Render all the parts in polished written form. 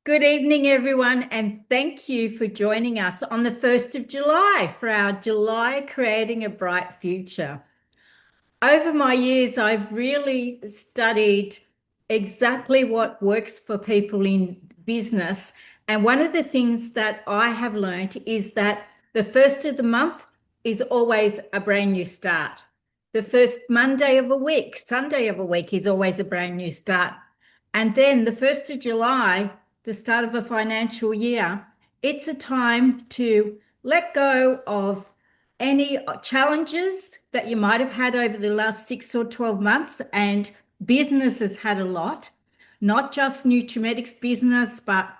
Good evening, everyone, and thank you for joining us on the 1st of July for our July Creating a Bright Future. Over my years, I've really studied exactly what works for people in business. And one of the things that I have learned is that the first of the month is always a brand new start. The first Monday of a week, Sunday of a week is always a brand new start. And then the 1st of July, the start of a financial year, it's a time to let go of any challenges that you might have had over the last 6 or 12 months, and business has had a lot, not just Nutrimetics business, but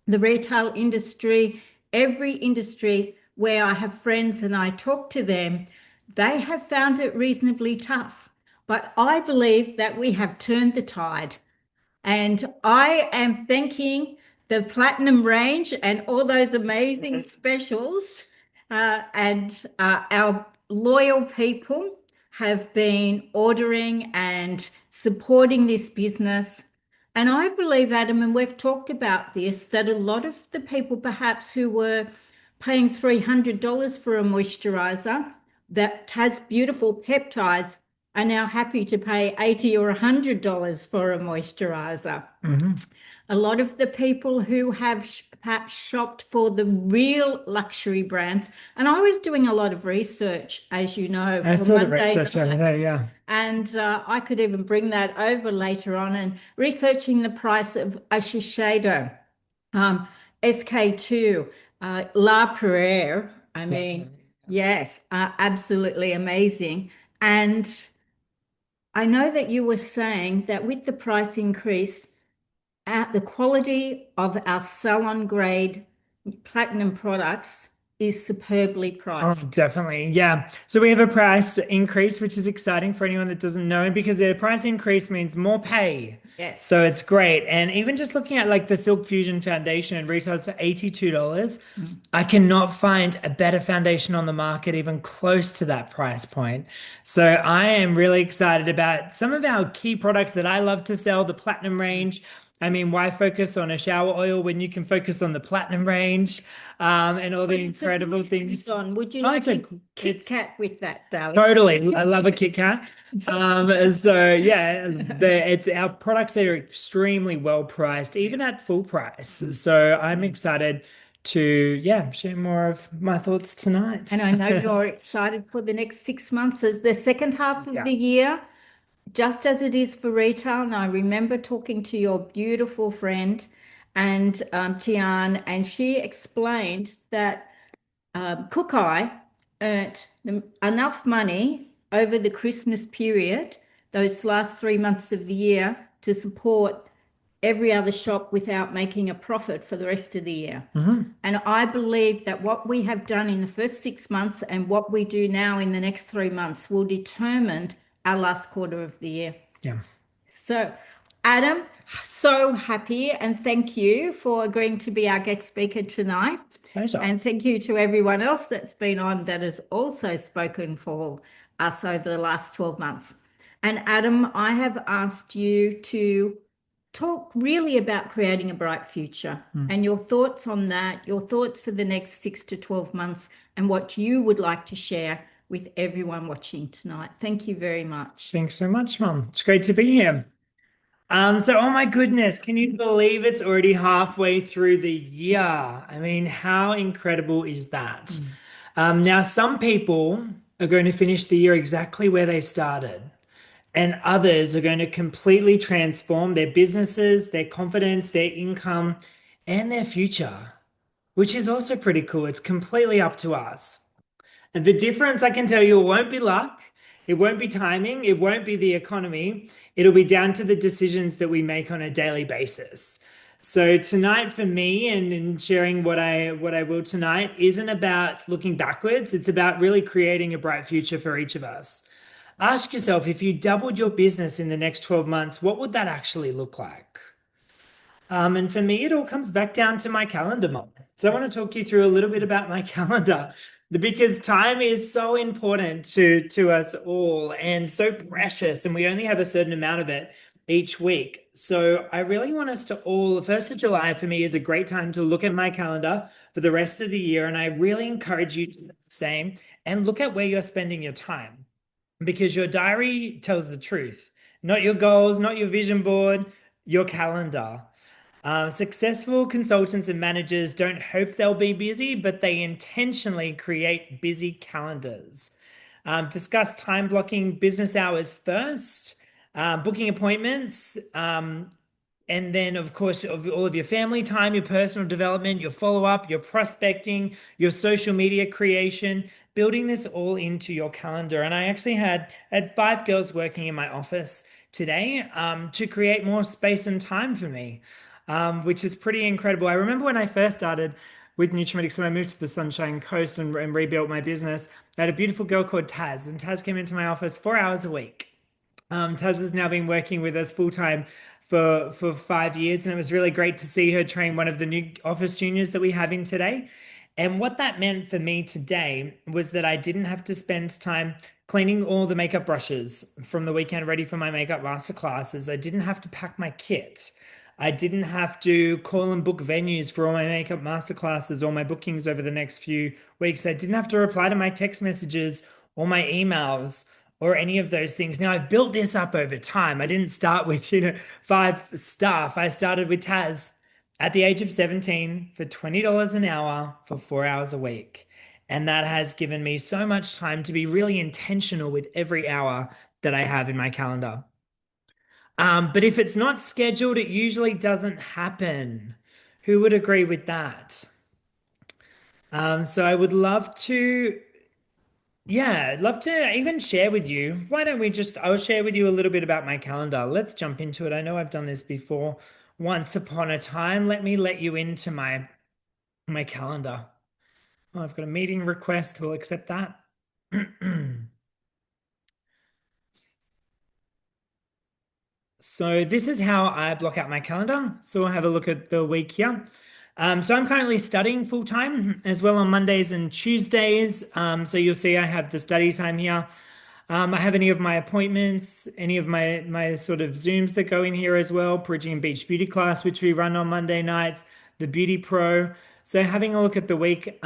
the retail industry, every industry where I have friends and I talk to them, they have found it reasonably tough. But I believe that we have turned the tide. And I am thanking the Platinum range and all those amazing specials. And our loyal people have been ordering and supporting this business. And I believe, Adam, and we've talked about this, that a lot of the people perhaps who were paying $300 for a moisturizer that has beautiful peptides are now happy to pay $80 or $100 for a moisturizer. A lot of the people who have perhaps shopped for the real luxury brands, and I was doing a lot of research, as you know, I for saw the Monday research over night. there, yeah. And I could even bring that over later on and researching the price of a Shiseido, um, SK2, La Prairie. I mean, Definitely. yes, absolutely amazing. And I know that you were saying that with the price increase, the quality of our salon grade platinum products is superbly Oh, priced. definitely. Yeah. So we have a price increase, which is exciting for anyone that doesn't know, because a price increase means more pay. Yes. So it's great. And even just looking at like the Silk Fusion foundation, it retails for $82. Mm. I cannot find a better foundation on the market, even close to that price point. So I am really excited about some of our key products that I love to sell, the Platinum range. I mean, why focus on a shower oil when you can focus on the Platinum range, and all But the it's a incredible good things? add-on. Would you Oh, like a Kit it's Kat with that, darling? totally. I love a Kit Kat. So yeah, it's our products that are extremely well priced, even at full price. So I'm excited to, yeah, share more of my thoughts tonight. And I know you're excited for the next 6 months as the second half of Yeah. the year, just as it is for retail. And I remember talking to your beautiful friend and Tian, and she explained that Cook Eye earned enough money over the Christmas period, those last 3 months of the year, to support every other shop without making a profit for the rest of the year. Hmm. And I believe that what we have done in the first 6 months and what we do now in the next 3 months will determine our last quarter of the year. Yeah. So, Adam, so happy and thank you for agreeing to be our guest speaker tonight. Pleasure. And thank you to everyone else that's been on that has also spoken for us over the last 12 months. And Adam, I have asked you to talk really about creating a bright future Mm. and your thoughts on that, your thoughts for the next 6 to 12 months, and what you would like to share with everyone watching tonight. Thank you very much. Thanks so much, Mum. It's great to be here. Oh my goodness, can you believe it's already halfway through the year? I mean, how incredible is that? Mm. Now, some people are going to finish the year exactly where they started, and others are going to completely transform their businesses, their confidence, their income, and their future, which is also pretty cool. It's completely up to us. And the difference, I can tell you, it won't be luck, it won't be timing, it won't be the economy. It'll be down to the decisions that we make on a daily basis. So tonight for me and in sharing what I will tonight isn't about looking backwards. It's about really creating a bright future for each of us. Ask yourself, if you doubled your business in the next 12 months, what would that actually look like? And for me, it all comes back down to my calendar, Mom. So I want to talk you through a little bit about my calendar because time is so important to us all and so precious, and we only have a certain amount of it. each week. So I really want us to all, the 1st of July for me is a great time to look at my calendar for the rest of the year. And I really encourage you to do the same and look at where you're spending your time because your diary tells the truth, not your goals, not your vision board, your calendar. Successful consultants and managers don't hope they'll be busy, but they intentionally create busy calendars. Discuss time blocking business hours first, booking appointments, and then, of course, of all of your family time, your personal development, your follow up, your prospecting, your social media creation, building this all into your calendar. And I actually had 5 girls working in my office today to create more space and time for me, which is pretty incredible. I remember when I first started with Nutrimetics, when I moved to the Sunshine Coast and rebuilt my business, I had a beautiful girl called Taz, and Taz came into my office 4 hours a week. Taz has now been working with us full time for 5 years, and it was really great to see her train one of the new office juniors that we have in today. And what that meant for me today was that I didn't have to spend time cleaning all the makeup brushes from the weekend ready for my makeup master classes. I didn't have to pack my kit. I didn't have to call and book venues for all my makeup master classes or my bookings over the next few weeks. I didn't have to reply to my text messages or my emails or any of those things. Now, I've built this up over time. I didn't start with, 5 staff. I started with Taz at the age of 17 for $20 an hour for 4 hours a week. And that has given me so much time to be really intentional with every hour that I have in my calendar. But if it's not scheduled, it usually doesn't happen. Who would agree with that? So I would love to, yeah, I'd love to even share with you. Why don't we just, I'll share with you a little bit about my calendar. Let's jump into it. I know I've done this before. Once upon a time, let me let you into my calendar. Oh, I've got a meeting request. We'll accept that. So this is how I block out my calendar. So we'll have a look at the week here. So I'm currently studying full time as well on Mondays and Tuesdays. So you'll see I have the study time here. I have any of my appointments, any of my sort of Zooms that go in here as well. Bridging and Beach Beauty class, which we run on Monday nights, the Beauty Pro. So having a look at the week.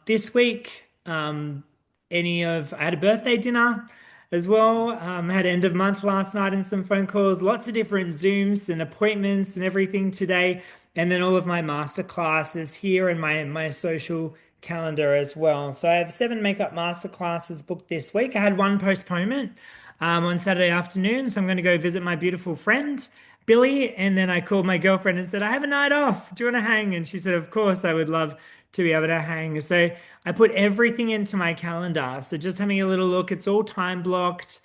This week, I had a birthday dinner as well. Had end of month last night and some phone calls, lots of different Zooms and appointments and everything today. And then all of my master classes here and my social calendar as well. So I have 7 makeup master classes booked this week. I had one postponement on Saturday afternoon, so I'm going to go visit my beautiful friend Billy. And then I called my girlfriend and said, I have a night off. Do you want to hang? And she said, of course, I would love to be able to hang. So I put everything into my calendar. So just having a little look, it's all time blocked.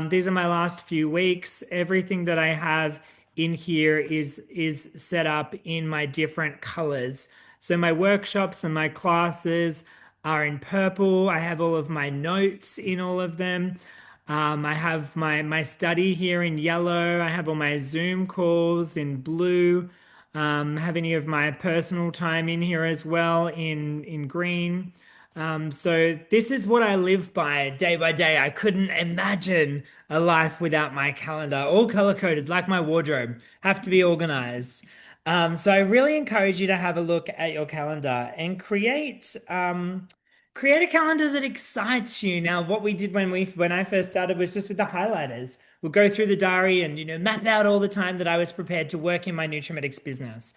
These are my last few weeks. Everything that I have in here is set up in my different colors. So my workshops and my classes are in purple. I have all of my notes in all of them. I have my study here in yellow. I have all my Zoom calls in blue. Have any of my personal time in here as well in green. So this is what I live by day. I couldn't imagine a life without my calendar, all color coded, like my wardrobe, have to be organized. So I really encourage you to have a look at your calendar and create a calendar that excites you. Now, what we did when I first started was just with the highlighters. We'll go through the diary and map out all the time that I was prepared to work in my Nutrimetics business.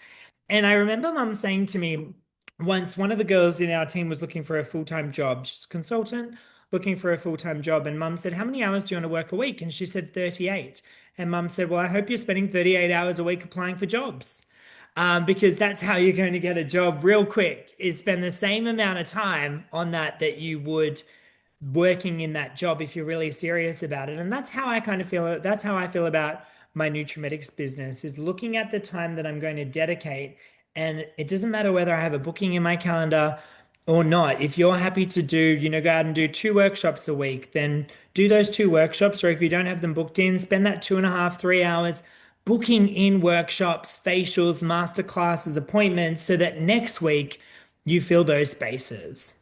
And I remember mum saying to me once, one of the girls in our team was looking for a full-time job. She's a consultant looking for a full-time job. And mum said, how many hours do you want to work a week? And she said 38. And mum said, well, I hope you're spending 38 hours a week applying for jobs. Because that's how you're going to get a job real quick, is spend the same amount of time on that you would working in that job if you're really serious about it. And that's how I kind of feel. That's how I feel about my Nutrimetics business, is looking at the time that I'm going to dedicate. And it doesn't matter whether I have a booking in my calendar or not. If you're happy to go out and do 2 workshops a week, then do those 2 workshops. Or if you don't have them booked in, spend that 2.5, 3 hours booking in workshops, facials, master classes, appointments, so that next week you fill those spaces.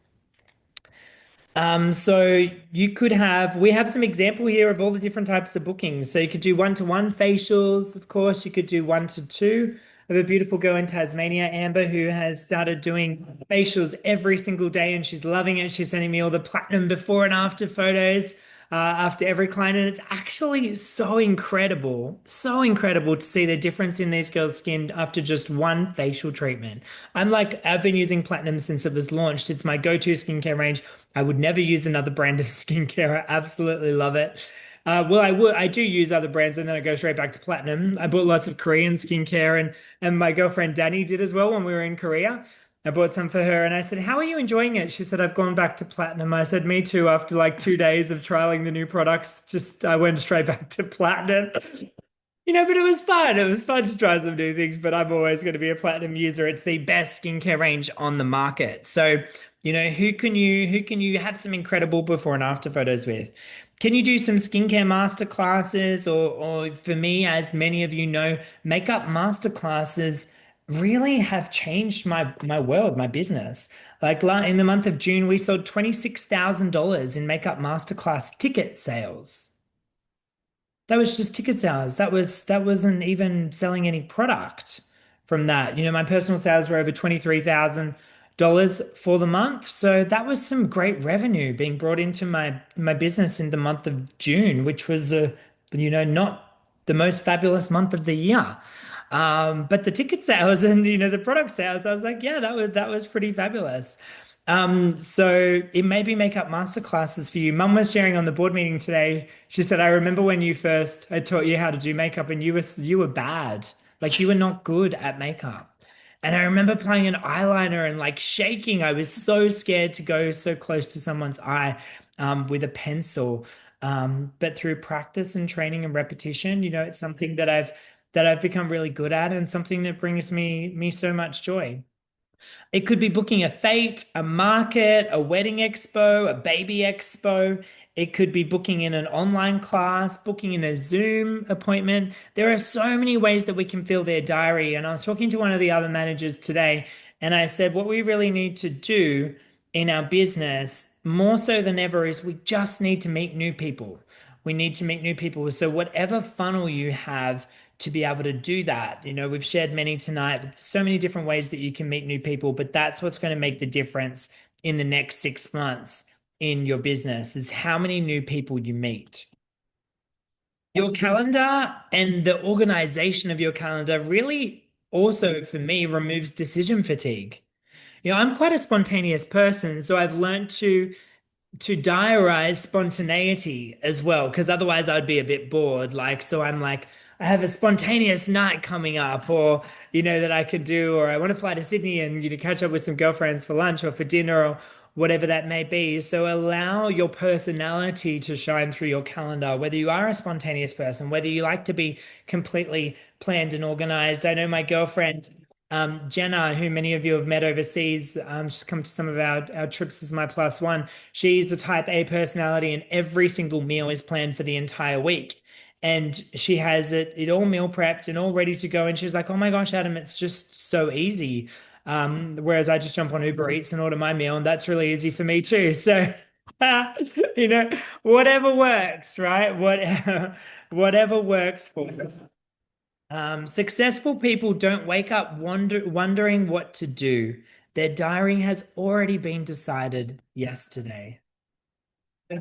So you could have, we have some example here of all the different types of bookings. So you could do one-to-one facials, of course. You could do one-to-two. I have a beautiful girl in Tasmania, Amber, who has started doing facials every single day and she's loving it. She's sending me all the platinum before and after photos after every client. And it's actually so incredible to see the difference in these girls' skin after just one facial treatment. I've been using platinum since it was launched. It's my go-to skincare range. I would never use another brand of skincare. I absolutely love it. Well, I do use other brands and then I go straight back to platinum. I bought lots of Korean skincare and my girlfriend Danny did as well when we were in Korea. I bought some for her and I said, "How are you enjoying it?" She said, "I've gone back to platinum." I said, "Me too." After like 2 days of trialing the new products, just I went straight back to platinum. But it was fun. It was fun to try some new things, but I'm always going to be a platinum user. It's the best skincare range on the market. So, who can you have some incredible before and after photos with? Can you do some skincare master classes or for me, as many of you know, makeup master classes really have changed my world, my business. In the month of June, we sold $26,000 in makeup masterclass ticket sales. That was just ticket sales. That wasn't even selling any product from that. My personal sales were over $23,000 for the month. So that was some great revenue being brought into my business in the month of June, which was not the most fabulous month of the year. But the ticket sales and the product sales, I was like, yeah, that was pretty fabulous. So it may be makeup masterclasses for you. Mum was sharing on the board meeting today. She said, "I remember when I taught you how to do makeup, and you were bad. Like you were not good at makeup." And I remember applying an eyeliner and like shaking. I was so scared to go so close to someone's eye with a pencil. But through practice and training and repetition, it's something that I've become really good at and something that brings me so much joy. It could be booking a fete, a market, a wedding expo, a baby expo. It could be booking in an online class, booking in a Zoom appointment. There are so many ways that we can fill their diary. And I was talking to one of the other managers today, and I said, what we really need to do in our business, more so than ever, is we just need to meet new people. We need to meet new people. So, whatever funnel you have, to be able to do that. We've shared many tonight, but there's so many different ways that you can meet new people, but that's what's going to make the difference in the next 6 months in your business is how many new people you meet. Your calendar and the organization of your calendar really also, for me, removes decision fatigue. I'm quite a spontaneous person, so I've learned to diarize spontaneity as well, because otherwise I'd be a bit bored. So I'm like, I have a spontaneous night coming up, or that I could do, or I want to fly to Sydney and catch up with some girlfriends for lunch or for dinner or whatever that may be. So allow your personality to shine through your calendar, whether you are a spontaneous person, whether you like to be completely planned and organized. I know my girlfriend. Jenna, who many of you have met overseas, she's come to some of our trips as my plus one. She's a type A personality, and every single meal is planned for the entire week. And she has it all meal prepped and all ready to go. And she's like, "Oh my gosh, Adam, it's just so easy." Whereas I just jump on Uber Eats and order my meal, and that's really easy for me too. So, you know, whatever works, right? Whatever works for us. Successful people don't wake up wondering what to do. Their diary has already been decided yesterday.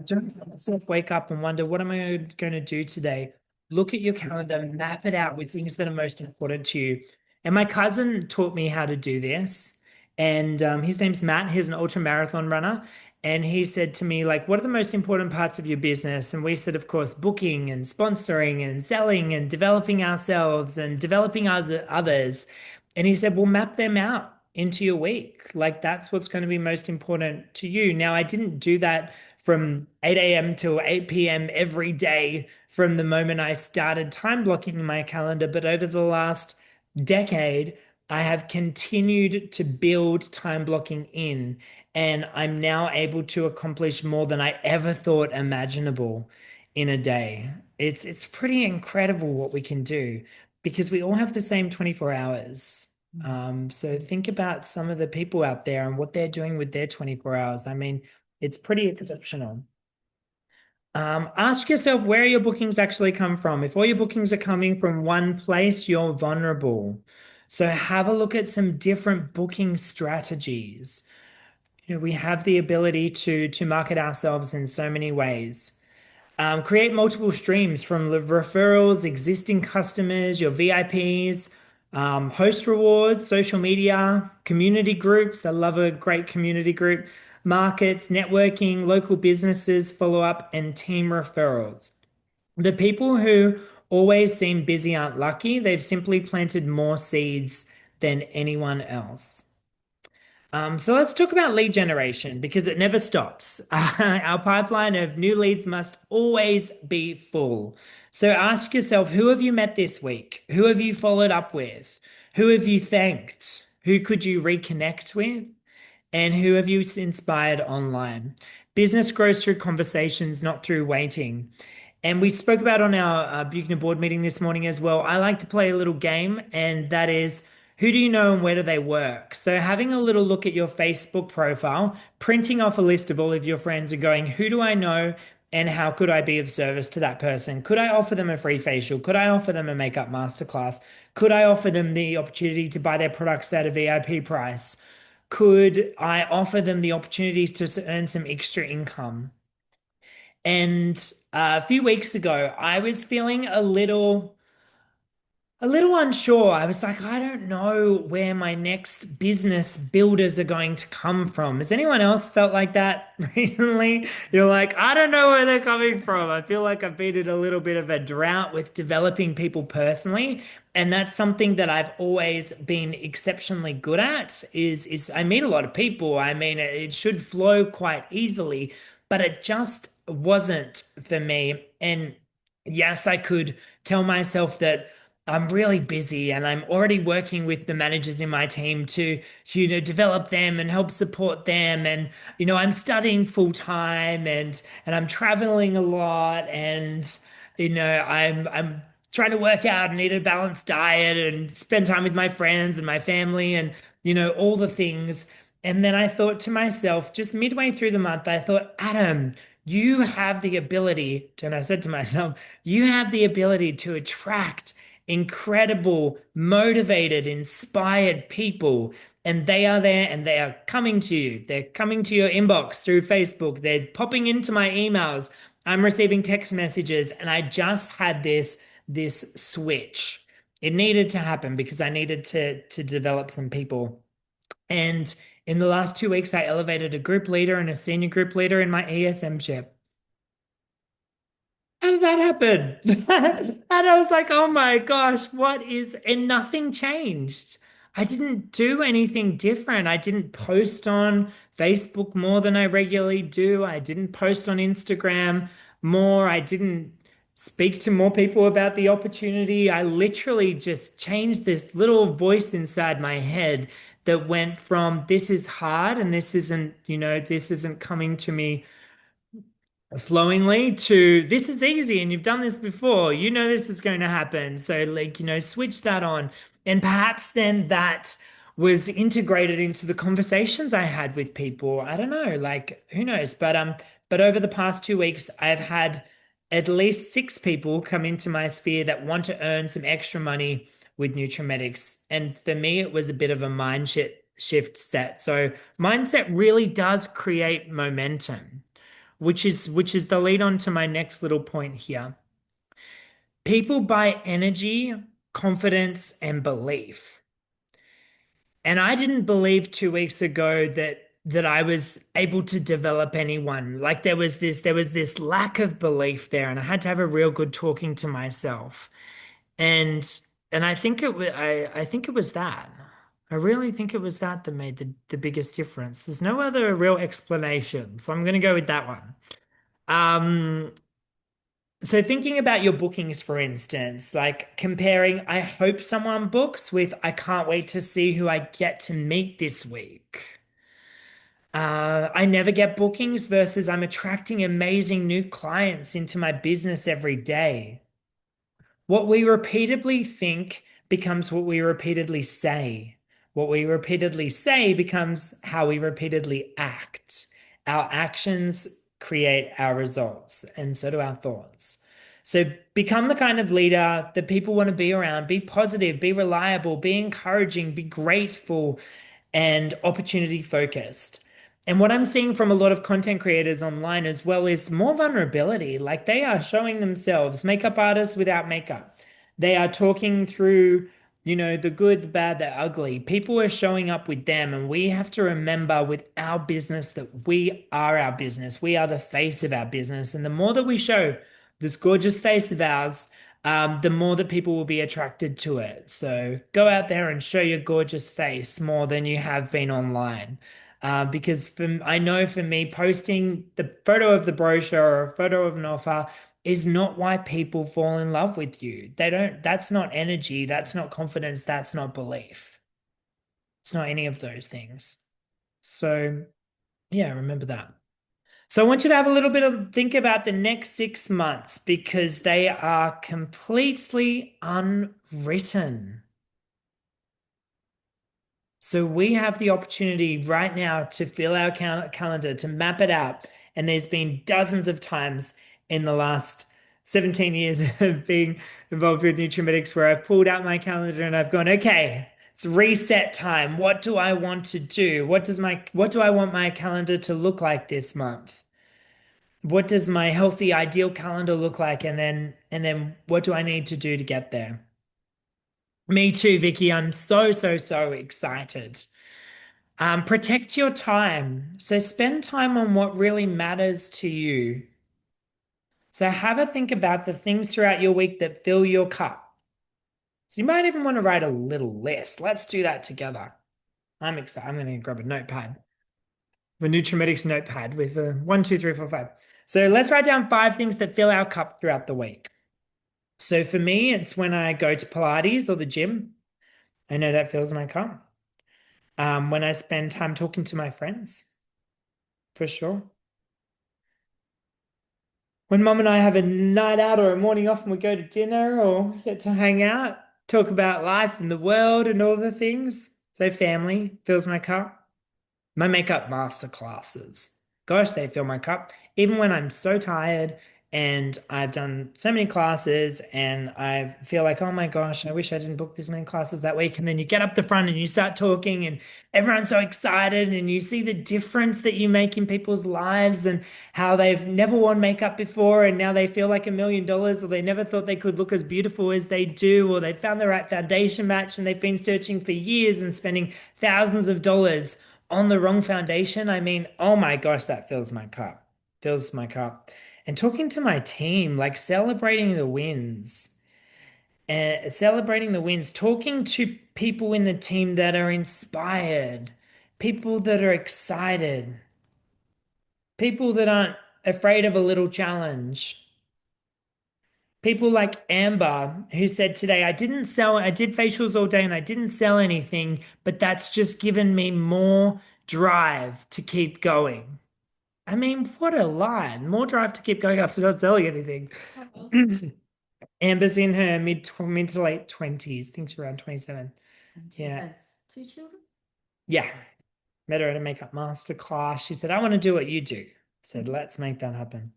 Don't let yourself wake up and wonder, what am I going to do today? Look at your calendar, map it out with things that are most important to you. And my cousin taught me how to do this. And his name's Matt. He's an ultra marathon runner. And he said to me, like, what are the most important parts of your business? And we said, of course, booking and sponsoring and selling and developing ourselves and developing others. And he said, well, map them out into your week. Like, that's what's going to be most important to you. Now, I didn't do that from 8 a.m. till 8 p.m. every day from the moment I started time blocking in my calendar. But over the last decade, I have continued to build time blocking in, and I'm now able to accomplish more than I ever thought imaginable in a day. It's pretty incredible what we can do because we all have the same 24 hours. So think about some of the people out there and what they're doing with their 24 hours. I mean, It's pretty exceptional. Ask yourself where your bookings actually come from. If all your bookings are coming from one place, you're vulnerable. So have a look at some different booking strategies. We have the ability to market ourselves in so many ways. Create multiple streams from referrals, existing customers, your VIPs, host rewards, social media, community groups. I love a great community group, markets, networking, local businesses, follow up, and team referrals. The people who always seem busy aren't lucky. They've simply planted more seeds than anyone else. So let's talk about lead generation because it never stops. Our pipeline of new leads must always be full. So ask yourself, who have you met this week? Who have you followed up with? Who have you thanked? Who could you reconnect with? And who have you inspired online? Business grows through conversations, not through waiting. And we spoke about on our Buechner board meeting this morning as well. I like to play a little game, and that is who do you know and where do they work? So, having a little look at your Facebook profile, printing off a list of all of your friends and going, who do I know and how could I be of service to that person? Could I offer them a free facial? Could I offer them a makeup masterclass? Could I offer them the opportunity to buy their products at a VIP price? Could I offer them the opportunity to earn some extra income? And a few weeks ago, I was feeling a little unsure. I was like, I don't know where my next business builders are going to come from. Has anyone else felt like that recently? You're like, I don't know where they're coming from. I feel like I've been in a little bit of a drought with developing people personally. And that's something that I've always been exceptionally good at is I meet a lot of people. I mean, it should flow quite easily, but it just wasn't for me. And yes, I could tell myself that I'm really busy and I'm already working with the managers in my team to develop them and help support them. And, I'm studying full time and I'm traveling a lot and, I'm trying to work out and eat a balanced diet and spend time with my friends and my family and, all the things. And then I thought to myself, just midway through the month, I thought, Adam, you have the ability, and I said to myself, you have the ability to attract incredible, motivated, inspired people. And they are there and they are coming to you. They're coming to your inbox through Facebook. They're popping into my emails. I'm receiving text messages. And I just had this switch. It needed to happen because I needed to develop some people. And in the last 2 weeks, I elevated a group leader and a senior group leader in my ESM ship. How did that happen? And I was like, oh my gosh, and nothing changed. I didn't do anything different. I didn't post on Facebook more than I regularly do. I didn't post on Instagram more. I didn't speak to more people about the opportunity. I literally just changed this little voice inside my head that went from this is hard and this isn't coming to me flowingly to this is easy and you've done this before. This is going to happen. So, like, switch that on. And perhaps then that was integrated into the conversations I had with people. I don't know, like, who knows? But over the past 2 weeks, I've had at least 6 people come into my sphere that want to earn some extra money with Nutrimetics. And for me, it was a bit of a shift set. So mindset really does create momentum, which is the lead on to my next little point here. People buy energy, confidence, and belief. And I didn't believe 2 weeks ago that I was able to develop anyone. Like there was this lack of belief there, and I had to have a real good talking to myself. And and I think it was that. I really think it was that made the biggest difference. There's no other real explanation, so I'm going to go with that one. Um, so thinking about your bookings, for instance, like comparing, I hope someone books with, I can't wait to see who I get to meet this week. I never get bookings versus I'm attracting amazing new clients into my business every day. What we repeatedly think becomes what we repeatedly say. What we repeatedly say becomes how we repeatedly act. Our actions create our results, and so do our thoughts. So become the kind of leader that people want to be around. Be positive, be reliable, be encouraging, be grateful, and opportunity focused. And what I'm seeing from a lot of content creators online as well is more vulnerability. Like they are showing themselves, makeup artists without makeup. They are talking through, the good, the bad, the ugly. People are showing up with them, and we have to remember with our business that we are our business. We are the face of our business. And the more that we show this gorgeous face of ours, the more that people will be attracted to it. So go out there and show your gorgeous face more than you have been online. Because I know for me, posting the photo of the brochure or a photo of an offer is not why people fall in love with you. They don't, that's not energy, that's not confidence, that's not belief. It's not any of those things. So, yeah, remember that. So I want you to have a little bit of think about the next 6 months because they are completely unwritten. So we have the opportunity right now to fill our calendar, to map it out. And there's been dozens of times in the last 17 years of being involved with Nutrimetics where I've pulled out my calendar and I've gone, okay, it's reset time. What do I want to do? What do I want my calendar to look like this month? What does my healthy ideal calendar look like? And then what do I need to do to get there? Me too, Vicky. I'm so, so, so excited. Protect your time. So spend time on what really matters to you. So have a think about the things throughout your week that fill your cup. So you might even want to write a little list. Let's do that together. I'm excited. I'm going to grab a notepad, the Nutrimetics notepad with a 1, 2, 3, 4, 5. So let's write down 5 things that fill our cup throughout the week. So for me, it's when I go to Pilates or the gym. I know that fills my cup. When I spend time talking to my friends, for sure. When mum and I have a night out or a morning off and we go to dinner or get to hang out, talk about life and the world and all the things. So family fills my cup. My makeup master classes. Gosh, they fill my cup. Even when I'm so tired and I've done so many classes and I feel like, oh my gosh, I wish I didn't book this many classes that week. And then you get up the front and you start talking and everyone's so excited and you see the difference that you make in people's lives and how they've never worn makeup before and now they feel like $1 million or they never thought they could look as beautiful as they do or they found the right foundation match and they've been searching for years and spending thousands of dollars on the wrong foundation. I mean, oh my gosh, that fills my cup. Fills my cup. And talking to my team, like celebrating the wins, talking to people in the team that are inspired, people that are excited, people that aren't afraid of a little challenge. People like Amber, who said today, I did facials all day and I didn't sell anything, but that's just given me more drive to keep going. I mean, what a line. More drive to keep going after not selling anything. Amber's in her mid to late 20s. I think she's around 27. Yeah. Has 2 children? Yeah. Met her at a makeup master class. She said, I want to do what you do. Said, let's make that happen.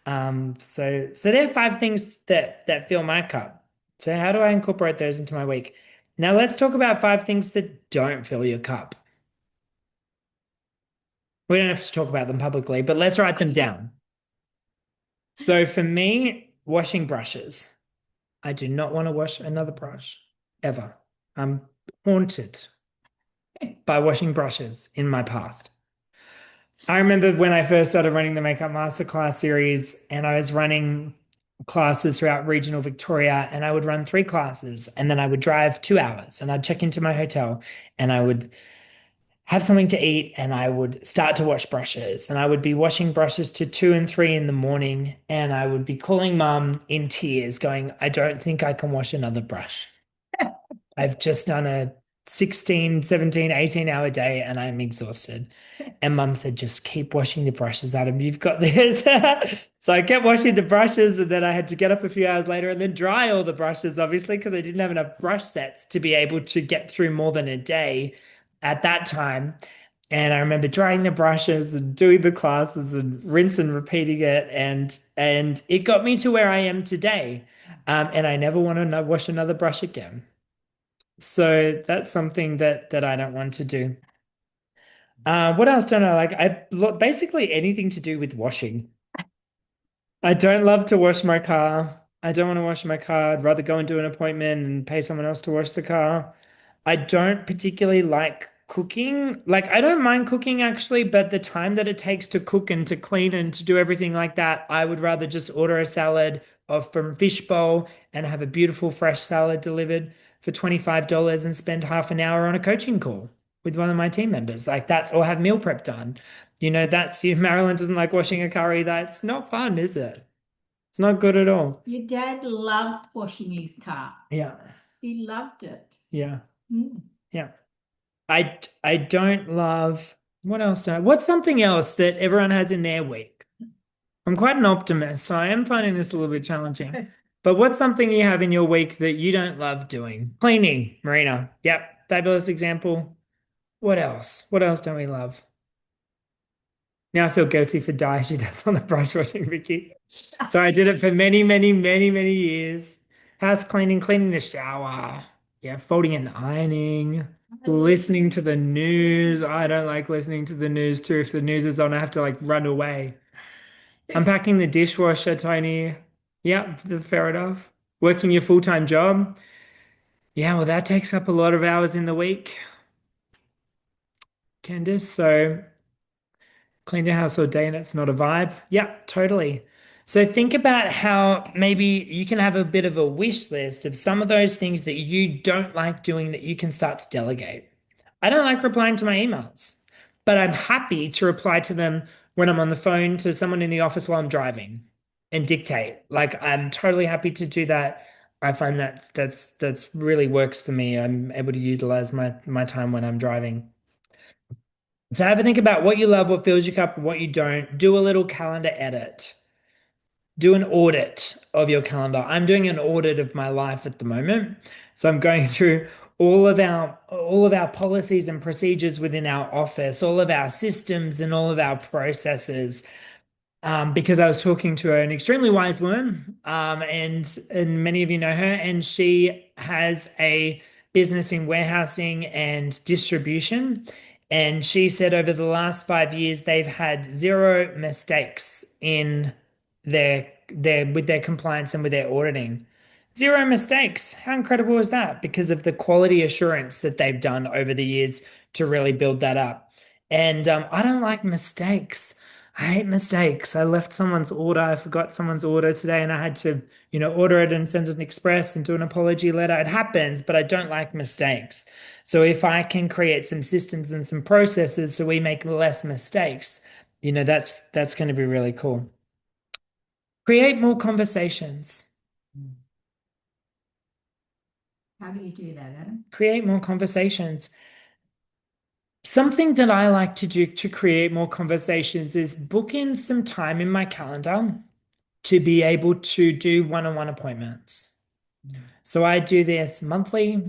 So there are 5 things that fill my cup. So how do I incorporate those into my week? Now let's talk about 5 things that don't fill your cup. We don't have to talk about them publicly, but let's write them down. So for me, washing brushes. I do not want to wash another brush ever. I'm haunted by washing brushes in my past. I remember when I first started running the Makeup Masterclass series and I was running classes throughout regional Victoria and I would run 3 classes and then I would drive 2 hours and I'd check into my hotel and I would have something to eat and I would start to wash brushes and I would be washing brushes to 2 and 3 in the morning and I would be calling mum in tears going, I don't think I can wash another brush. I've just done a 16, 17, 18-hour day and I'm exhausted. And mum said, just keep washing the brushes, Adam. You've got this. So I kept washing the brushes and then I had to get up a few hours later and then dry all the brushes, obviously, because I didn't have enough brush sets to be able to get through more than a day at that time. And I remember drying the brushes and doing the classes and rinse and repeating it, and it got me to where I am today. And I never want to wash another brush again. So that's something that I don't want to do. What else don't I like? Basically anything to do with washing. I don't love to wash my car. I don't want to wash my car. I'd rather go and do an appointment and pay someone else to wash the car. I don't particularly like cooking. Like, I don't mind cooking actually, but the time that it takes to cook and to clean and to do everything like that, I would rather just order a salad of from Fishbowl and have a beautiful fresh salad delivered for $25 and spend half an hour on a coaching call with one of my team members. Like that's or have meal prep done. That's you. Marilyn doesn't like washing a car either. It's not fun, is it? It's not good at all. Your dad loved washing his car. Yeah. He loved it. Yeah. Mm. Yeah. I don't love what's something else that everyone has in their week? I'm quite an optimist, so I am finding this a little bit challenging. But what's something you have in your week that you don't love doing? Cleaning, Marina. Yep, fabulous example. What else? What else don't we love? Now I feel guilty for Di. She does on the brush washing, Vicky. So I did it for many, many, many, many years. House cleaning, cleaning the shower. Yeah, folding and ironing, listening to the news. I don't like listening to the news too. If the news is on, I have to like run away. Unpacking the dishwasher, Tony. Yeah, fair enough. Working your full-time job. Yeah, well, that takes up a lot of hours in the week, Candice. So clean your house all day and it's not a vibe. Yeah, totally. So think about how maybe you can have a bit of a wish list of some of those things that you don't like doing that you can start to delegate. I don't like replying to my emails, but I'm happy to reply to them when I'm on the phone to someone in the office while I'm driving and dictate. Like I'm totally happy to do that. I find that's really works for me. I'm able to utilize my time when I'm driving. So have a think about what you love, what fills your cup, and what you don't. Do a little calendar edit. Do an audit of your calendar. I'm doing an audit of my life at the moment. So I'm going through all of our policies and procedures within our office, all of our systems and all of our processes because I was talking to an extremely wise woman, and many of you know her, and she has a business in warehousing and distribution. And she said over the last 5 years, they've had zero mistakes in their with their compliance and with their auditing. Zero mistakes. How incredible is that? Because of the quality assurance that they've done over the years to really build that up. And I don't like mistakes. I hate mistakes. I left someone's order. I forgot someone's order today and I had to, order it and send an express and do an apology letter. It happens, but I don't like mistakes. So if I can create some systems and some processes so we make less mistakes, that's going to be really cool. Create more conversations. How do you do that, Adam? Create more conversations. Something that I like to do to create more conversations is book in some time in my calendar to be able to do one-on-one appointments. So I do this monthly,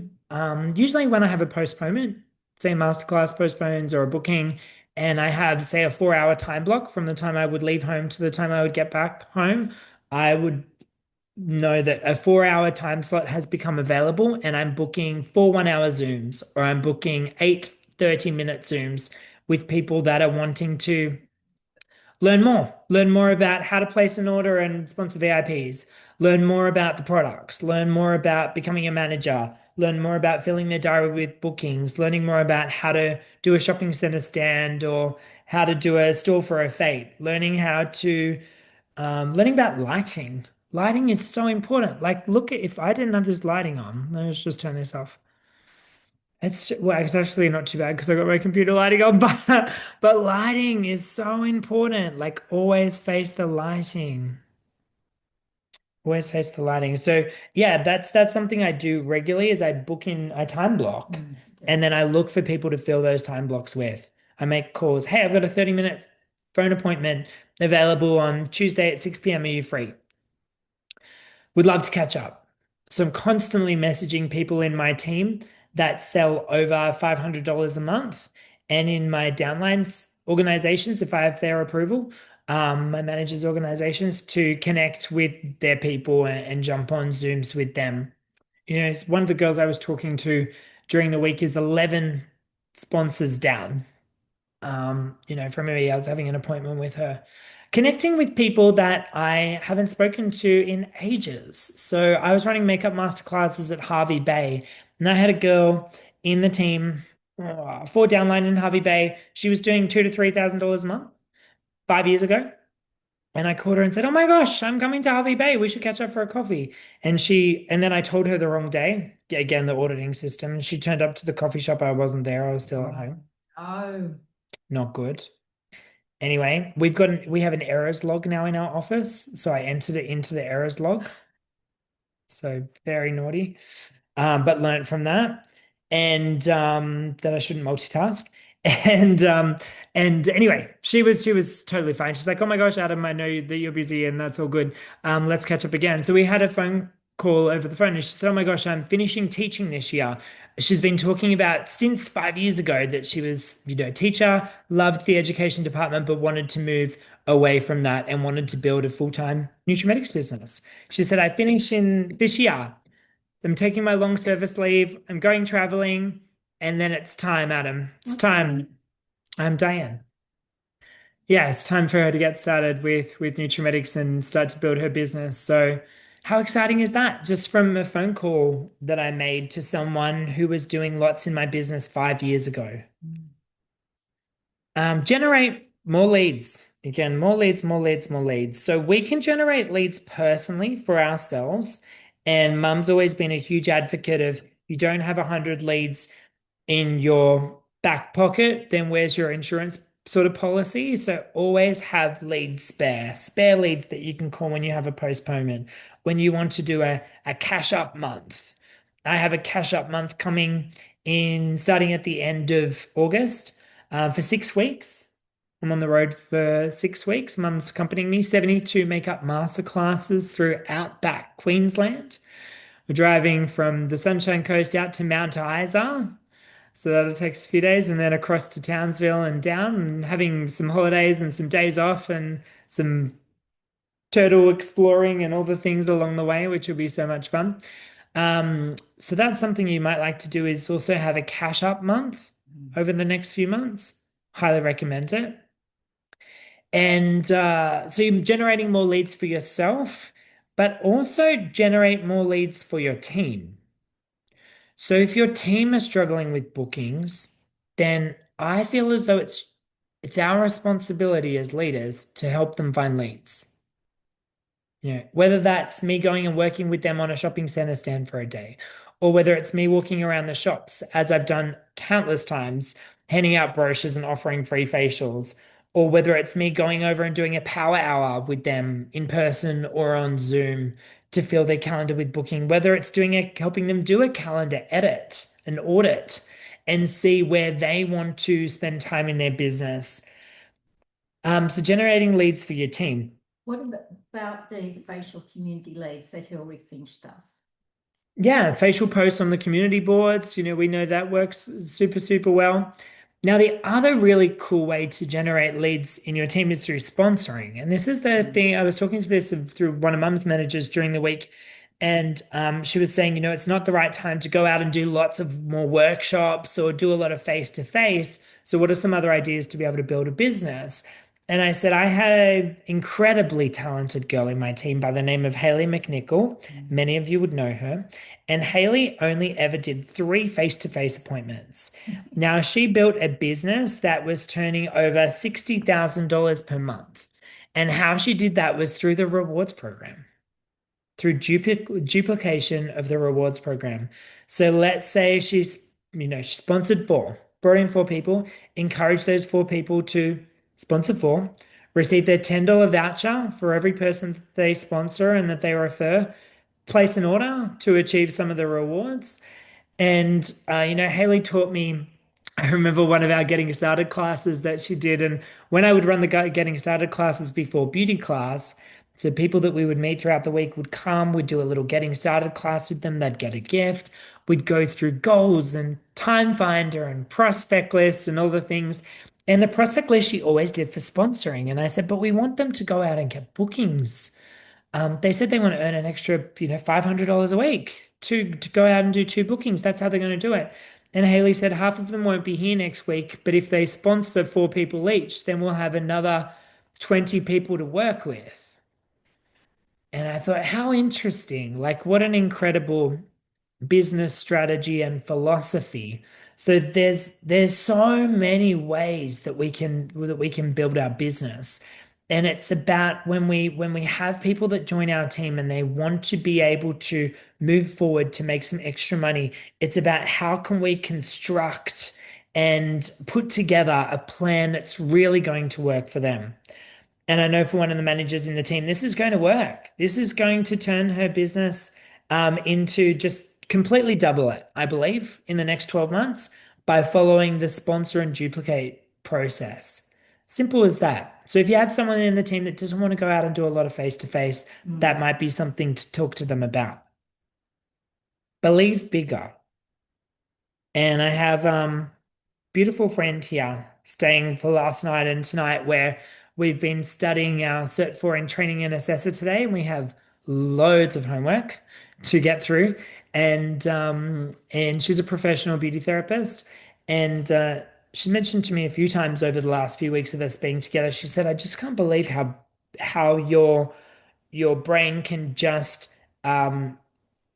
usually when I have a postponement, say a masterclass postpones or a booking, and I have, say, a 4 hour time block from the time I would leave home to the time I would get back home. I would know that a 4 hour time slot has become available and I'm booking 4 1 hour Zooms or I'm booking 8 30-minute Zooms with people that are wanting to learn more about how to place an order and sponsor VIPs, learn more about the products, learn more about becoming a manager, learn more about filling their diary with bookings, learning more about how to do a shopping center stand or how to do a store for a fate, learning about lighting. Lighting is so important. Like, look at if I didn't have this lighting on, let's just turn this off. It's actually not too bad because I got my computer lighting on, but lighting is so important. Like, always face the lighting. Always face the lighting. So yeah, that's something I do regularly is I book in a time block and then I look for people to fill those time blocks with. I make calls. Hey, I've got a 30-minute phone appointment available on Tuesday at 6 p.m. Are you free? Would love to catch up. So I'm constantly messaging people in my team that sell over $500 a month. and in my downlines organizations, if I have their approval, my managers' organizations to connect with their people and jump on Zooms with them. One of the girls I was talking to during the week is 11 sponsors down. From me, I was having an appointment with her, connecting with people that I haven't spoken to in ages. So I was running makeup masterclasses at Harvey Bay, and I had a girl in the team for downline in Harvey Bay. She was doing two to $3,000 a month 5 years ago. And I called her and said, "Oh my gosh, I'm coming to Harvey Bay. We should catch up for a coffee." And then I told her the wrong day, again, the auditing system. And she turned up to the coffee shop. I wasn't there. I was still at home. Oh, Not good. Anyway, we have an errors log now in our office. So I entered it into the errors log. So very naughty. But learned from that, and that I shouldn't multitask. And and anyway, she was totally fine. She's like, "Oh my gosh, Adam, I know that you're busy, and that's all good. Let's catch up again." So we had a phone call over the phone, and she said, "Oh my gosh, I'm finishing teaching this year." She's been talking about since 5 years ago that she was, a teacher, loved the education department, but wanted to move away from that and wanted to build a full-time nutrimetics business. She said, "I finish in this year. I'm taking my long service leave. I'm going traveling. And then it's time, Adam. It's time. I'm Diane. Yeah, it's time for her to get started with Nutrimetics and start to build her business. So, how exciting is that? Just from a phone call that I made to someone who was doing lots in my business 5 years ago. Generate more leads. Again, more leads, more leads, more leads. So we can generate leads personally for ourselves. And Mum's always been a huge advocate of you don't have 100 leads in your back pocket, then where's your insurance sort of policy? So always have leads spare leads that you can call when you have a postponement, when you want to do a cash up month. I have a cash up month coming in starting at the end of August for 6 weeks. I'm on the road for 6 weeks. Mum's accompanying me, 72 makeup masterclasses through outback Queensland. We're driving from the Sunshine Coast out to Mount Isa. So that'll take us a few days and then across to Townsville and down and having some holidays and some days off and some turtle exploring and all the things along the way, which will be so much fun. So that's something you might like to do is also have a cash up month over the next few months. Highly recommend it. And so you're generating more leads for yourself, but also generate more leads for your team. So if your team are struggling with bookings, then I feel as though it's our responsibility as leaders to help them find leads. Whether that's me going and working with them on a shopping center stand for a day, or whether it's me walking around the shops, as I've done countless times, handing out brochures and offering free facials, or whether it's me going over and doing a power hour with them in person or on Zoom to fill their calendar with booking, whether it's helping them do a calendar edit, an audit, and see where they want to spend time in their business. So generating leads for your team. What about the facial community leads that Hilary Finch does? Yeah, facial posts on the community boards, we know that works super, super well. Now, the other really cool way to generate leads in your team is through sponsoring. And this is the thing, I was talking to this through one of Mum's managers during the week, and she was saying, it's not the right time to go out and do lots of more workshops or do a lot of face-to-face. So what are some other ideas to be able to build a business? And I said, I had an incredibly talented girl in my team by the name of Hayley McNichol. Many of you would know her. And Hayley only ever did 3 face-to-face appointments. Now, she built a business that was turning over $60,000 per month. And how she did that was through the rewards program, through duplication of the rewards program. So let's say she sponsored 4, brought in 4 people, encouraged those 4 people to sponsor 4, receive their $10 voucher for every person that they sponsor and that they refer, place an order to achieve some of the rewards. And, Haley taught me, I remember one of our getting started classes that she did. And when I would run the getting started classes before beauty class, so people that we would meet throughout the week would come, we'd do a little getting started class with them, they'd get a gift. we'd go through goals and time finder and prospect list and all the things. And the prospect list she always did for sponsoring. And I said, but we want them to go out and get bookings. They said they want to earn an extra, $500 a week to go out and do two bookings. That's how they're going to do it. And Haley said half of them won't be here next week, but if they sponsor four people each, then we'll have another 20 people to work with. And I thought, how interesting. Like, what an incredible business strategy and philosophy. So there's so many ways that we can build our business. And it's about when we have people that join our team and they want to be able to move forward to make some extra money, it's about how can we construct and put together a plan that's really going to work for them. And I know for one of the managers in the team, this is going to work. This is going to turn her business into just completely double it, I believe, in the next 12 months by following the sponsor and duplicate process. Simple as that. So if you have someone in the team that doesn't want to go out and do a lot of face-to-face, that might be something to talk to them about. Believe bigger. And I have beautiful friend here staying for last night and tonight where we've been studying our Cert 4 in training and assessor today, and we have loads of homework to get through. And she's a professional beauty therapist. And she mentioned to me a few times over the last few weeks of us being together, she said, I just can't believe how your brain can just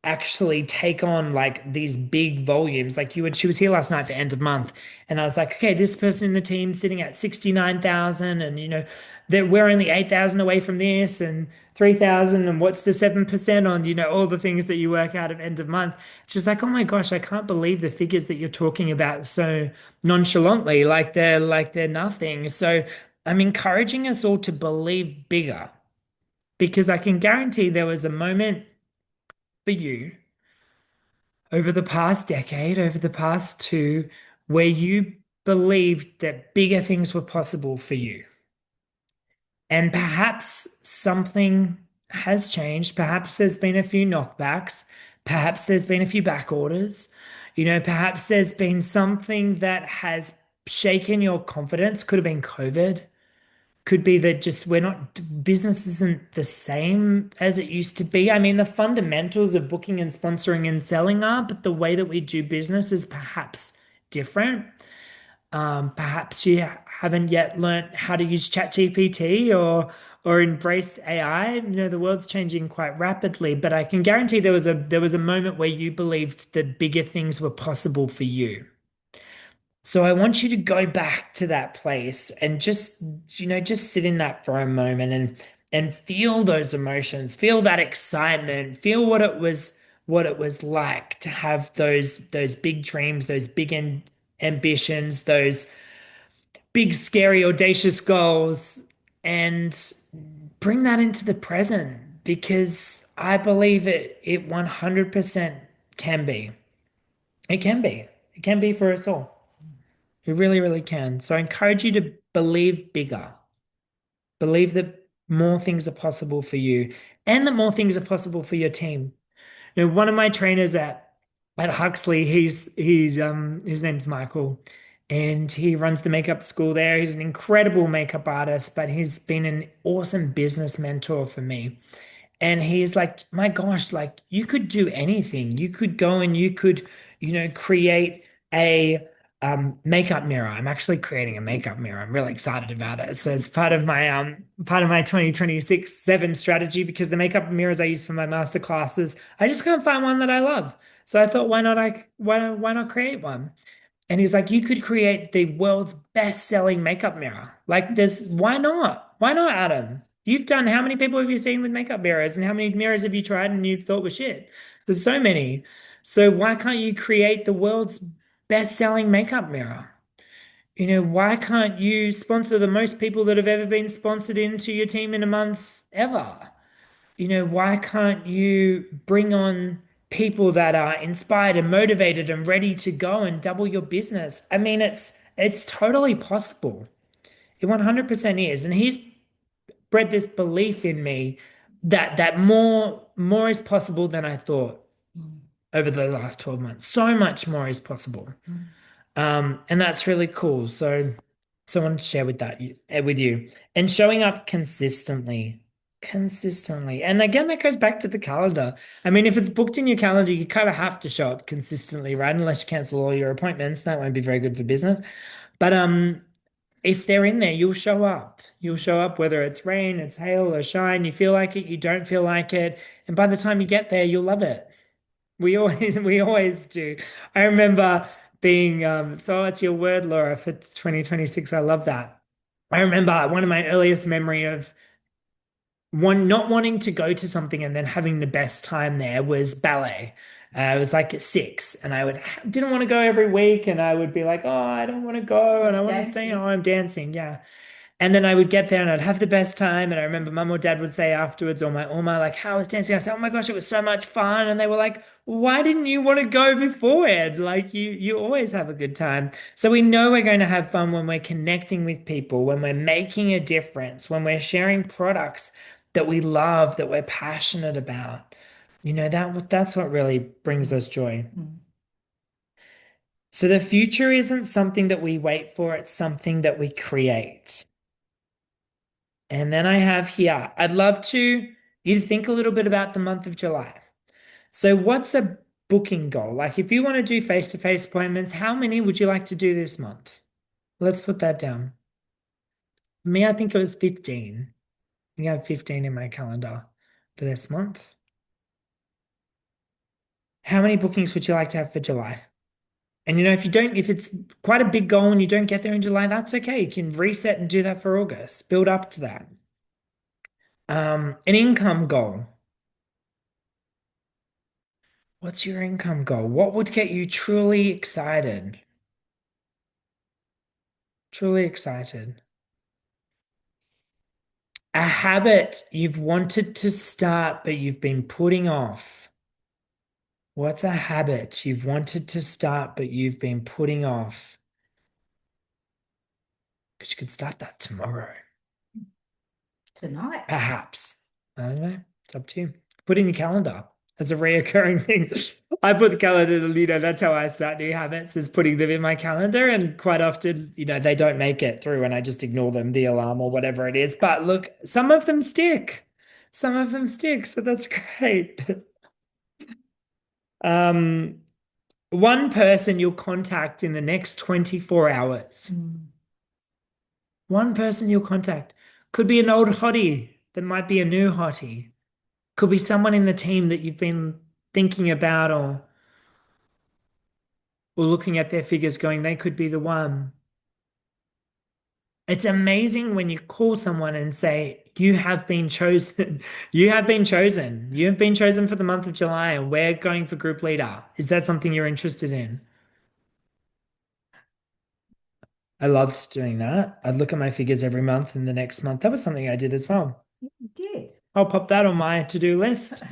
actually take on like these big volumes. Like she was here last night for end of month, and I was like, okay, this person in the team sitting at 69,000, and that we're only 8,000 away from this, and 3,000, and what's the 7% on, all the things that you work out at end of month. Just like, oh my gosh, I can't believe the figures that you're talking about so nonchalantly, like they're nothing. So I'm encouraging us all to believe bigger because I can guarantee there was a moment for you over the past decade, over the past two, where you believed that bigger things were possible for you. And perhaps something has changed. Perhaps there's been a few knockbacks. Perhaps there's been a few back orders. Perhaps there's been something that has shaken your confidence. Could have been COVID. Could be that just business isn't the same as it used to be. I mean, the fundamentals of booking and sponsoring and selling are, but the way that we do business is perhaps different. Perhaps you haven't yet learned how to use ChatGPT or embraced AI. The world's changing quite rapidly, but I can guarantee there was a moment where you believed that bigger things were possible for you. So I want you to go back to that place and just sit in that for a moment and feel those emotions, feel that excitement, feel what it was like to have those big dreams, those big ambitions, those big, scary, audacious goals, and bring that into the present because I believe it 100% can be. It can be. It can be for us all. It really, really can. So I encourage you to believe bigger. Believe that more things are possible for you and that more things are possible for your team. One of my trainers at Huxley, his name's Michael, and he runs the makeup school there. He's an incredible makeup artist, but he's been an awesome business mentor for me. And he's like, my gosh, like you could do anything. You could go and you could, create a makeup mirror. I'm actually creating a makeup mirror. I'm really excited about it. So it's part of my 2026 seven strategy because the makeup mirrors I use for my master classes, I just can't find one that I love. So I thought, why not create one? And he's like, you could create the world's best-selling makeup mirror. Like this, why not? Why not, Adam? You've done how many people have you seen with makeup mirrors and how many mirrors have you tried and you thought were shit? There's so many. So why can't you create the world's best-selling makeup mirror? Why can't you sponsor the most people that have ever been sponsored into your team in a month ever? Why can't you bring on people that are inspired and motivated and ready to go and double your business? I mean, it's totally possible. It 100% is. And he's bred this belief in me that more is possible than I thought over the last 12 months. So much more is possible. And that's really cool. So I wanted to share with you and showing up consistently. And again, that goes back to the calendar. I mean, if it's booked in your calendar, you kind of have to show up consistently, right? Unless you cancel all your appointments, that won't be very good for business. But if they're in there, you'll show up. You'll show up whether it's rain, it's hail or shine. You feel like it, you don't feel like it. And by the time you get there, you'll love it. We always do. I remember being so it's your word, Laura, for 2026. I love that. I remember one of my earliest memory of one not wanting to go to something and then having the best time there was ballet. It was like at 6, and didn't want to go every week, and I would be like, oh, I don't want to go, and I want to stay Dancing. home dancing. Yeah. And then I would get there and I'd have the best time. And I remember mum or dad would say afterwards, or my Oma, like, how was dancing? I said, oh my gosh, it was so much fun. And they were like, why didn't you want to go before it? Like you always have a good time. So we know we're going to have fun when we're connecting with people, when we're making a difference, when we're sharing products that we love, that we're passionate about. That's what really brings us joy. Mm. So the future isn't something that we wait for, it's something that we create. And then I have here, I'd love you to think a little bit about the month of July. So what's a booking goal? Like if you want to do face-to-face appointments, how many would you like to do this month? Let's put that down. For me, I think it was 15. I think I have 15 in my calendar for this month. How many bookings would you like to have for July? And if it's quite a big goal and you don't get there in July, that's okay. You can reset and do that for August. Build up to that. An income goal. What's your income goal? What would get you truly excited? Truly excited. A habit you've wanted to start, but you've been putting off. What's a habit you've wanted to start, but you've been putting off? Because you could start that tomorrow. Tonight. Perhaps. I don't know. It's up to you. Put in your calendar as a reoccurring thing. I put the calendar, that's how I start new habits, is putting them in my calendar. And quite often, they don't make it through and I just ignore them, the alarm or whatever it is. But look, some of them stick. Some of them stick. So that's great. Um, One person you'll contact in the next 24 hours. Mm. One person you'll contact. Could be an old hottie that might be a new hottie. Could be someone in the team that you've been thinking about or looking at their figures going, they could be the one. It's amazing when you call someone and say, you have been chosen. You have been chosen. You have been chosen for the month of July and we're going for group leader. Is that something you're interested in? I loved doing that. I'd look at my figures every month and the next month. That was something I did as well. You did. I'll pop that on my to-do list.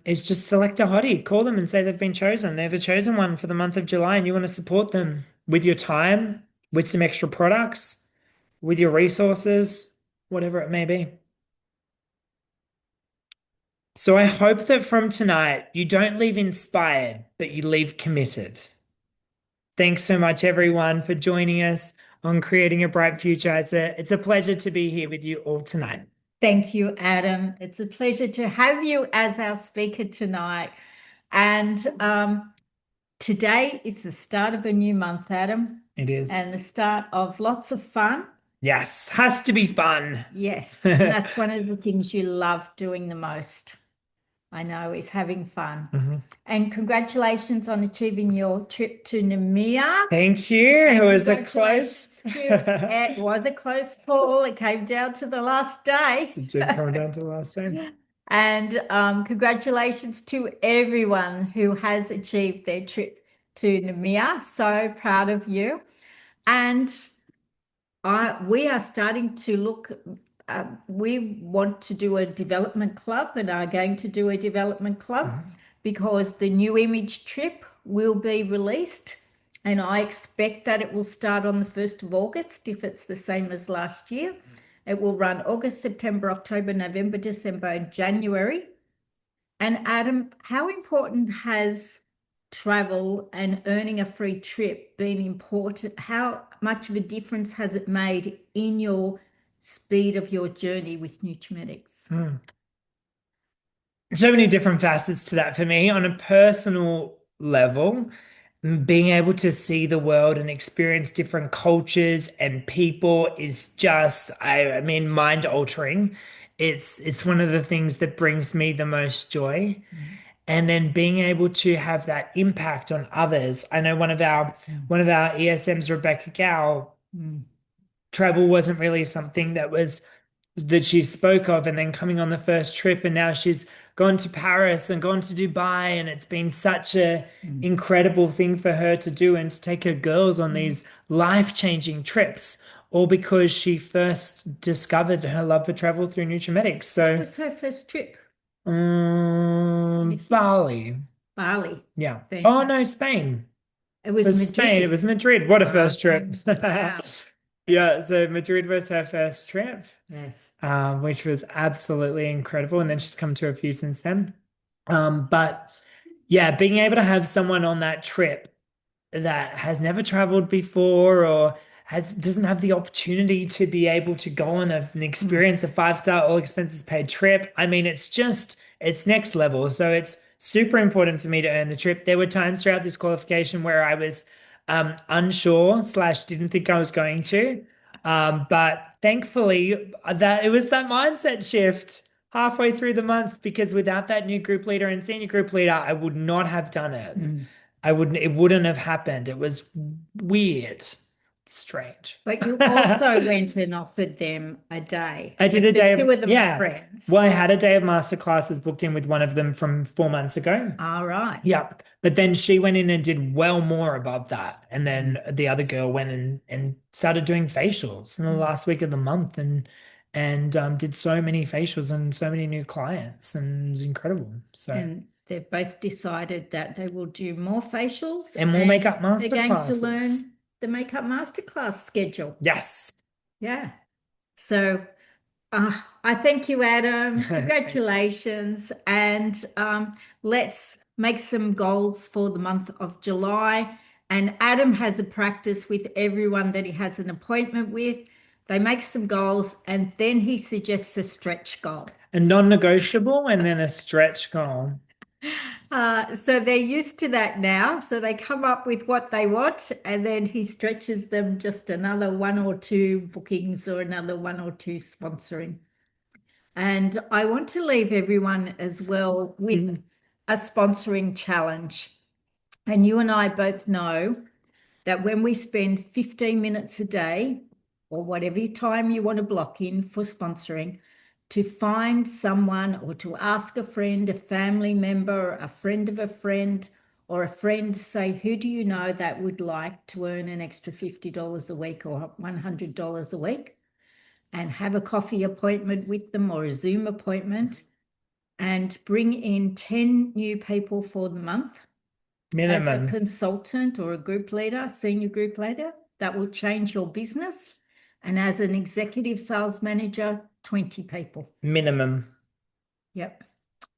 Is just select a hottie, call them and say they've been chosen. They're the chosen one for the month of July, and you want to support them with your time, with some extra products, with your resources, whatever it may be. So I hope that from tonight, you don't leave inspired, but you leave committed. Thanks so much, everyone, for joining us on Creating a Bright Future. It's a pleasure to be here with you all tonight. Thank you, Adam. It's a pleasure to have you as our speaker tonight. And today is the start of a new month, Adam, It is. and the start of lots of fun. Yes, has to be fun. Yes, and that's one of the things you love doing the most. I know, is having fun. Mhm. And congratulations on achieving your trip to Namibia. Thank you. And It was a congratulations close. it was a close call. It came down to the last day. It did come down to the last time. And congratulations to everyone who has achieved their trip to Namibia. So proud of you. And we are starting to look, we want to do a development club and are going to do a development club because the new image trip will be released. And I expect that it will start on the 1st of August if it's the same as last year. It will run August, September, October, November, December, and January. And Adam, how important has travel and earning a free trip been important? How much of a difference has it made in your speed of your journey with Nutrimetics? Hmm. So many different facets to that for me on a personal level. Being able to see the world and experience different cultures and people is just, I mean, mind altering. It's one of the things that brings me the most joy. Mm, And then being able to have that impact on others. I know mm, one of our ESMs, Rebecca Gow, mm, travel wasn't really something that she spoke of, and then coming on the first trip, and now she's gone to Paris and gone to Dubai, and it's been such a mm, incredible thing for her to do and to take her girls on mm. these life-changing trips, all because she first discovered her love for travel through Nutrimetics. What So, was her first trip? Anything? Bali, Bali. yeah. Oh Fantastic. no, Spain. It It was was Spain. It Madrid. was Madrid. What a first trip. Oh, wow. Yeah, so Madrid was her first trip, Yes. which was absolutely incredible. And then she's come Yes. to a few since then. But yeah, being able to have someone on that trip that has never traveled before or has doesn't have the opportunity to be able to go on an Mm, experience a five-star all expenses paid trip. I mean, it's next level. So it's super important for me to earn the trip. There were times throughout this qualification where I was unsure slash didn't think I was going to. But thankfully that it was that mindset shift halfway through the month because without that new group leader and senior group leader, I would not have done it. mm. It wouldn't have happened. It was weird, strange. But you also went and offered them a day. I did Like a the day two of, of them are yeah. friends. Well, I had a day of master classes booked in with one of them from 4 months ago. All right. Yep. But then she went in and did well more above that. And Mm, then the other girl went and started doing facials in the mm. last week of the month and did so many facials and so many new clients and it was incredible. So And they've both decided that they will do more facials and more and makeup they're master going to classes. learn the makeup masterclass schedule. Yes. Yeah. So I thank you, Adam. Thanks. Congratulations. And let's make some goals for the month of July. And Adam has a practice with everyone that he has an appointment with. They make some goals and then he suggests a stretch goal. A non-negotiable and then a stretch goal. So they're used to that now. So they come up with what they want, and then he stretches them just another one or two bookings or another one or two sponsoring. And I want to leave everyone as well with a sponsoring challenge. And you and I both know that when we spend 15 minutes a day or whatever time you want to block in for sponsoring, to find someone or to ask a friend, a family member, a friend of a friend, or a friend, say, who do you know that would like to earn an extra $50 a week or $100 a week? And have a coffee appointment with them or a Zoom appointment and bring in 10 new people for the month as a Minimum. consultant or a group leader, senior group leader, that will change your business. And as an executive sales manager, 20 people. Minimum. Yep.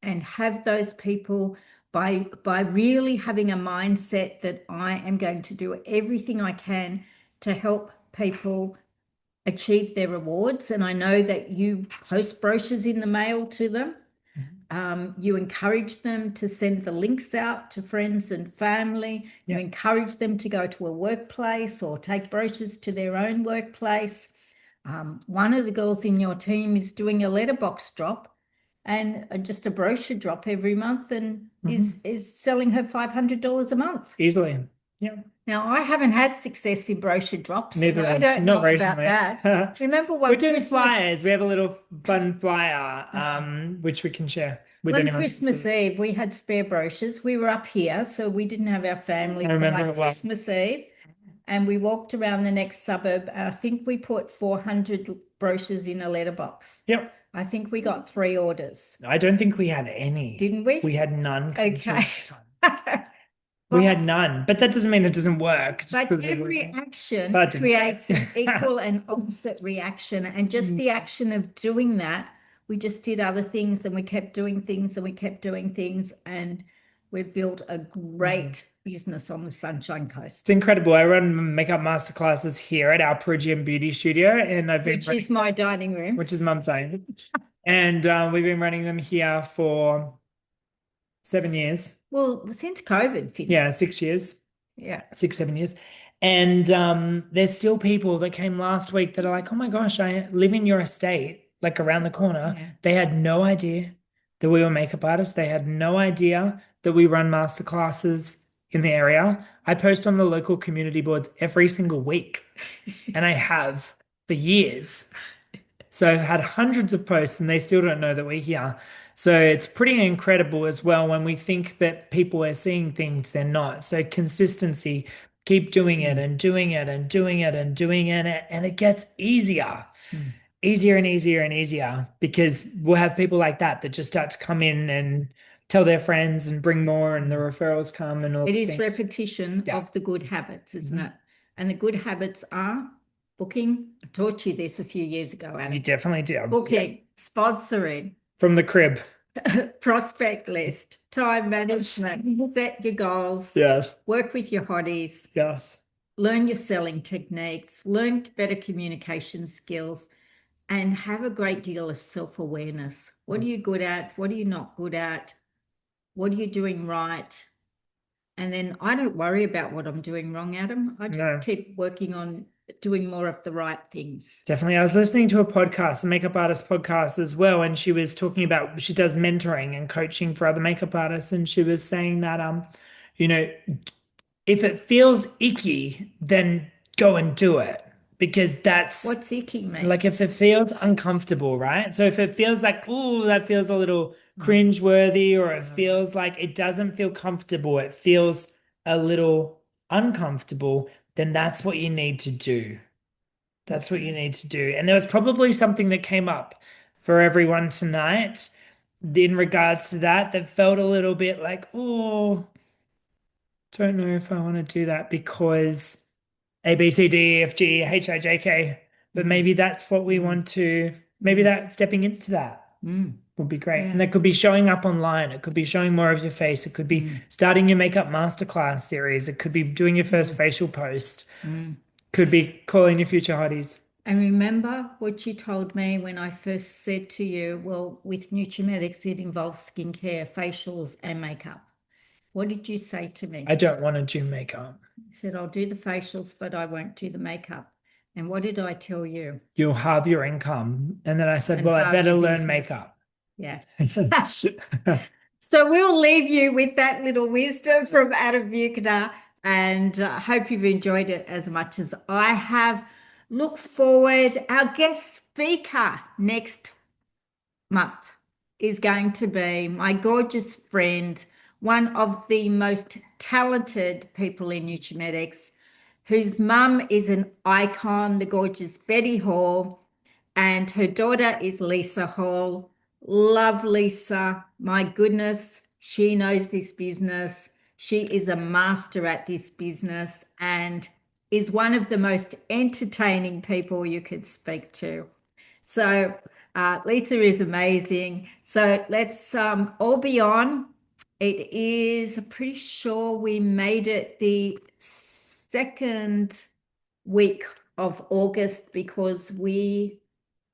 And have those people by really having a mindset that I am going to do everything I can to help people achieve their rewards. And I know that you post brochures in the mail to them. You encourage them to send the links out to friends and family. You Yeah. encourage them to go to a workplace or take brochures to their own workplace. One of the girls in your team is doing a letterbox drop and just a brochure drop every month and Mhm. is selling her $500 a month. Easily. Yeah. Now, I haven't had success in brochure drops, so Neither I have, don't not know about recently. that. Remember We're one doing Christmas, flyers. We have a little fun flyer, which we can share with one anyone who wants Christmas to. Eve, we had spare brochures. We were up here, so we didn't have our I family for remember like it well. Christmas Eve. And we walked around the next suburb. And I think we put 400 brochures in a letterbox. Yep. I think we got 3 orders, I don't think we had any. didn't we? We had none come through Okay. that time. We But had none, but that doesn't mean it doesn't work. Just But because every action but it didn't creates an work. equal and opposite reaction. And just Mm, the action of doing that we just did other things and we kept doing things and we kept doing things. And we've built a Mhm. great business on the Sunshine It's Coast, incredible. I run makeup masterclasses here at our Perugian beauty studio, and I've been which running, is my dining room. which is Mum's Day, and we've been running them here for 7 years. Well, since COVID, Finn. Yeah, 6 years. Yeah. 6, 7 years. And there's still people that came last week that are like, oh my gosh, I live in your estate, like around the corner. Yeah. They had no idea that we were makeup artists. They had no idea that we run master classes in the area. I post on the local community boards every single week, and I have for years. So I've had hundreds of posts and they still don't know that we're here. So it's pretty incredible as well when we think that people are seeing things they're not. So consistency, keep doing it Mm, and doing it and doing it and doing it. And it gets easier, mm, easier and easier and easier because we'll have people like that that just start to come in and tell their friends and bring more and the mm. referrals come and all It the is things. repetition Yeah. of the good habits, isn't Mhm. it? And the good habits are booking. I taught you this a few years ago, You Adam. definitely do. Yeah. Booking, sponsoring, From the crib. prospect list, time management, set your goals, Yes. work with your hotties, Yes. learn your selling techniques, learn better communication skills, and have a great deal of self-awareness. What are you good at? What are you not good at? What are you doing right? And then I don't worry about what I'm doing wrong, Adam. I just No. keep working on doing more of the right things. Definitely. I was listening to a podcast, a makeup artist podcast as well, and she was talking about she does mentoring and coaching for other makeup artists, and she was saying that you know, if it feels icky, then go and do it because that's What's icky mean? like if it feels uncomfortable, right? So if it feels like, oh, that feels a little Mm, cringe-worthy, or it mm, feels like it doesn't feel comfortable, it feels a little uncomfortable, then that's what you need to do. That's what you okay. need to do. And there was probably something that came up for everyone tonight in regards to that that felt a little bit like, oh, don't know if I want to do that because A, B, C, D, E, F, G, H, I, J, K. But Mm, maybe that's what we mm, want to, maybe mm, that stepping into that mm. would be great. And Yeah. that could be showing up online. It could be showing more of your face. It could be Mm, starting your makeup masterclass series. It could be doing your first mm, facial post. mm. Could be calling your future hotties. And remember what you told me when I first said to you, well, with Nutrimedics, it involves skincare, facials, and makeup. What did you say to me? I don't want to do makeup. You said, I'll do the facials, but I won't do the makeup. And what did I tell you? You'll halve your income. And then I said, And well, I halve better your learn business. makeup. Yeah. So we'll leave you with that little wisdom from Adam Buechner and hope you've enjoyed it as much as I have. Look forward. Our guest speaker next month is going to be my gorgeous friend, one of the most talented people in Nutrimedics, whose mum is an icon, the gorgeous Betty Hall, and her daughter is Lisa Hall. Love Lisa. My goodness, she knows this business. She is a master at this business and is one of the most entertaining people you could speak to. So Lisa is amazing. So let's all be on. It is pretty sure we made it the second week of August because we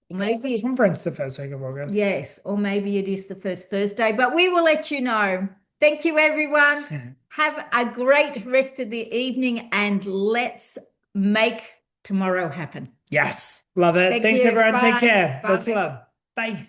maybe Conference the first week of August. yes, or maybe it is the first Thursday, but we will let you know. Thank you, everyone. Have a great rest of the evening and let's make tomorrow happen. Yes. Love it. Thank Thanks, you. everyone. Take Bye. care. Lots of Bye. love. Bye.